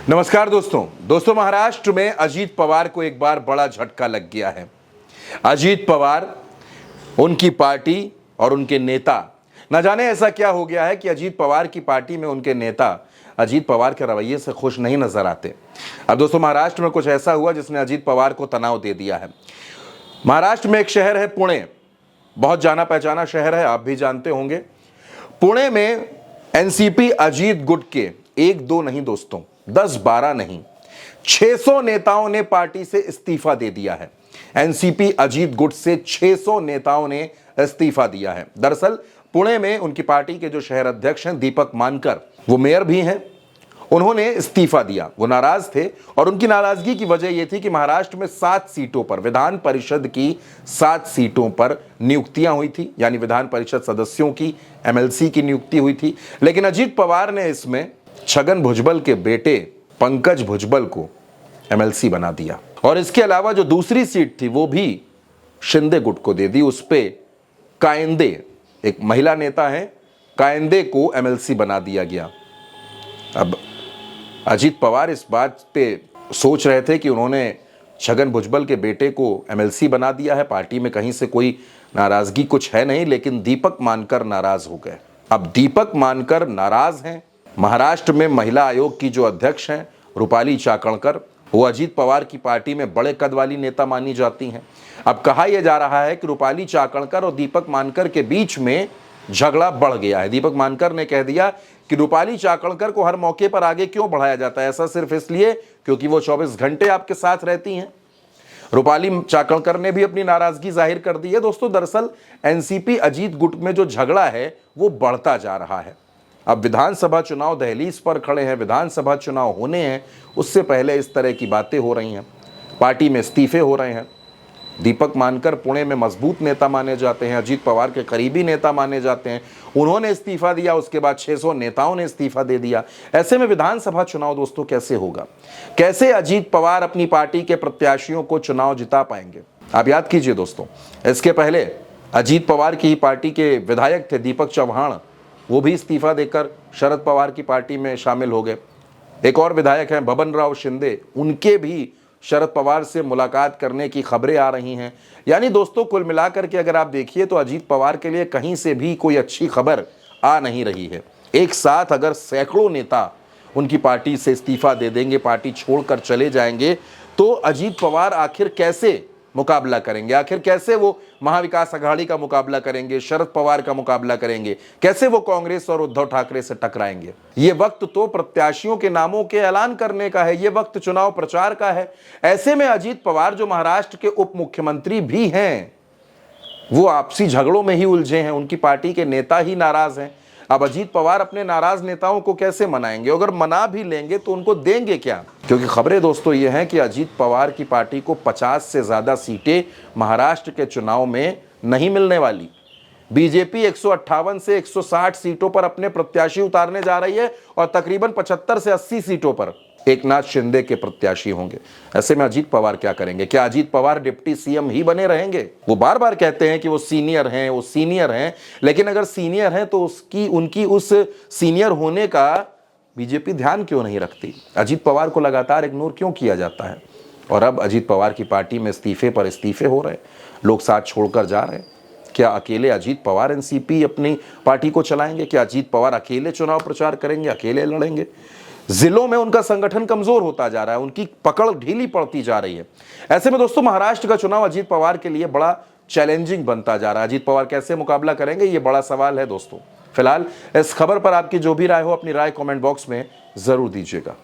नमस्कार दोस्तों महाराष्ट्र में अजीत पवार को एक बार बड़ा झटका लग गया है। अजीत पवार, उनकी पार्टी और उनके नेता, न जाने ऐसा क्या हो गया है कि अजीत पवार की पार्टी में उनके नेता अजीत पवार के रवैये से खुश नहीं नजर आते। अब दोस्तों महाराष्ट्र में कुछ ऐसा हुआ जिसने अजीत पवार को तनाव दे दिया है। महाराष्ट्र में एक शहर है पुणे, बहुत जाना पहचाना शहर है, आप भी जानते होंगे। पुणे में एनसीपी अजीत गुट के 1-2 नहीं दोस्तों, 10-12 नहीं, 600 नेताओं ने पार्टी से इस्तीफा दे दिया है। एनसीपी अजीत गुट से 600 नेताओं ने इस्तीफा दिया है। दरअसल पुणे में उनकी पार्टी के जो शहर अध्यक्ष हैं दीपक मानकर, वो मेयर भी हैं, उन्होंने इस्तीफा दिया। वो नाराज थे और उनकी नाराजगी की वजह यह थी कि महाराष्ट्र में 7 सीटों पर, विधान परिषद की 7 सीटों पर नियुक्तियां हुई थी, यानी विधान परिषद सदस्यों की, एमएलसी की नियुक्ति हुई थी। लेकिन अजीत पवार ने इसमें छगन भुजबल के बेटे पंकज भुजबल को एमएलसी बना दिया और इसके अलावा जो दूसरी सीट थी वो भी शिंदे गुट को दे दी। उस पे कायंदे, एक महिला नेता है, कायंदे को एमएलसी बना दिया गया। अब अजीत पवार इस बात पे सोच रहे थे कि उन्होंने छगन भुजबल के बेटे को एमएलसी बना दिया है, पार्टी में कहीं से कोई नाराजगी कुछ है नहीं, लेकिन दीपक मानकर नाराज हो गए। अब दीपक मानकर नाराज हैं। महाराष्ट्र में महिला आयोग की जो अध्यक्ष हैं रूपाली चाकणकर, वो अजीत पवार की पार्टी में बड़े कद वाली नेता मानी जाती हैं। अब कहा यह जा रहा है कि रूपाली चाकणकर और दीपक मानकर के बीच में झगड़ा बढ़ गया है। दीपक मानकर ने कह दिया कि रूपाली चाकणकर को हर मौके पर आगे क्यों बढ़ाया जाता है, ऐसा सिर्फ इसलिए क्योंकि वो 24 घंटे आपके साथ रहती हैं। रूपाली चाकणकर ने भी अपनी नाराजगी जाहिर कर दी है। दोस्तों दरअसल एनसीपी अजीत गुट में जो झगड़ा है वो बढ़ता जा रहा है। अब विधानसभा चुनाव दहलीज पर खड़े हैं, विधानसभा चुनाव होने हैं, उससे पहले इस तरह की बातें हो रही हैं, पार्टी में इस्तीफे हो रहे हैं। दीपक मानकर पुणे में मजबूत नेता माने जाते हैं, अजीत पवार के करीबी नेता माने जाते हैं, उन्होंने इस्तीफा दिया, उसके बाद 600 नेताओं ने इस्तीफा दे दिया। ऐसे में विधानसभा चुनाव दोस्तों कैसे होगा, कैसे अजीत पवार अपनी पार्टी के प्रत्याशियों को चुनाव जिता पाएंगे। आप याद कीजिए दोस्तों, इसके पहले अजीत पवार की ही पार्टी के विधायक थे दीपक चौहान, वो भी इस्तीफा देकर शरद पवार की पार्टी में शामिल हो गए। एक और विधायक हैं बबन राव शिंदे, उनके भी शरद पवार से मुलाकात करने की खबरें आ रही हैं। यानी दोस्तों कुल मिलाकर के अगर आप देखिए तो अजीत पवार के लिए कहीं से भी कोई अच्छी खबर आ नहीं रही है। एक साथ अगर सैकड़ों नेता उनकी पार्टी से इस्तीफा दे देंगे, पार्टी छोड़कर चले जाएंगे, तो अजीत पवार आखिर कैसे मुकाबला करेंगे, आखिर कैसे वो महाविकास अघाड़ी का मुकाबला करेंगे, शरद पवार का मुकाबला करेंगे, कैसे वो कांग्रेस और उद्धव ठाकरे से टकराएंगे। ये वक्त तो प्रत्याशियों के नामों के ऐलान करने का है, ये वक्त चुनाव प्रचार का है। ऐसे में अजीत पवार जो महाराष्ट्र के उप मुख्यमंत्री भी हैं, वो आपसी झगड़ों में ही उलझे हैं, उनकी पार्टी के नेता ही नाराज हैं। अब अजीत पवार अपने नाराज नेताओं को कैसे मनाएंगे, अगर मना भी लेंगे तो उनको देंगे क्या? क्योंकि खबरें दोस्तों ये हैं कि अजीत पवार की पार्टी को 50 से ज्यादा सीटें महाराष्ट्र के चुनाव में नहीं मिलने वाली। बीजेपी 158 से 160 सीटों पर अपने प्रत्याशी उतारने जा रही है और तकरीबन 75 से 80 सीटों पर एकनाथ शिंदे के प्रत्याशी होंगे। ऐसे में अजीत पवार क्या करेंगे? क्या अजीत पवार डिप्टी सीएम ही बने रहेंगे? वो बार बार कहते हैं कि वो सीनियर हैं, वो सीनियर हैं, लेकिन अगर सीनियर हैं तो उनकी उस सीनियर होने का बीजेपी ध्यान क्यों नहीं रखती? अजीत पवार को लगातार इग्नोर क्यों किया जाता है? और अब अजीत पवार की पार्टी में इस्तीफे पर इस्तीफे हो रहे, लोग साथ छोड़कर जा रहे हैं। क्या अकेले अजीत पवार एनसीपी अपनी पार्टी को चलाएंगे? क्या अजीत पवार अकेले चुनाव प्रचार करेंगे, अकेले लड़ेंगे? जिलों में उनका संगठन कमजोर होता जा रहा है, उनकी पकड़ ढीली पड़ती जा रही है। ऐसे में दोस्तों महाराष्ट्र का चुनाव अजीत पवार के लिए बड़ा चैलेंजिंग बनता जा रहा है। अजीत पवार कैसे मुकाबला करेंगे, ये बड़ा सवाल है दोस्तों। फिलहाल इस खबर पर आपकी जो भी राय हो, अपनी राय कमेंट बॉक्स में जरूर दीजिएगा।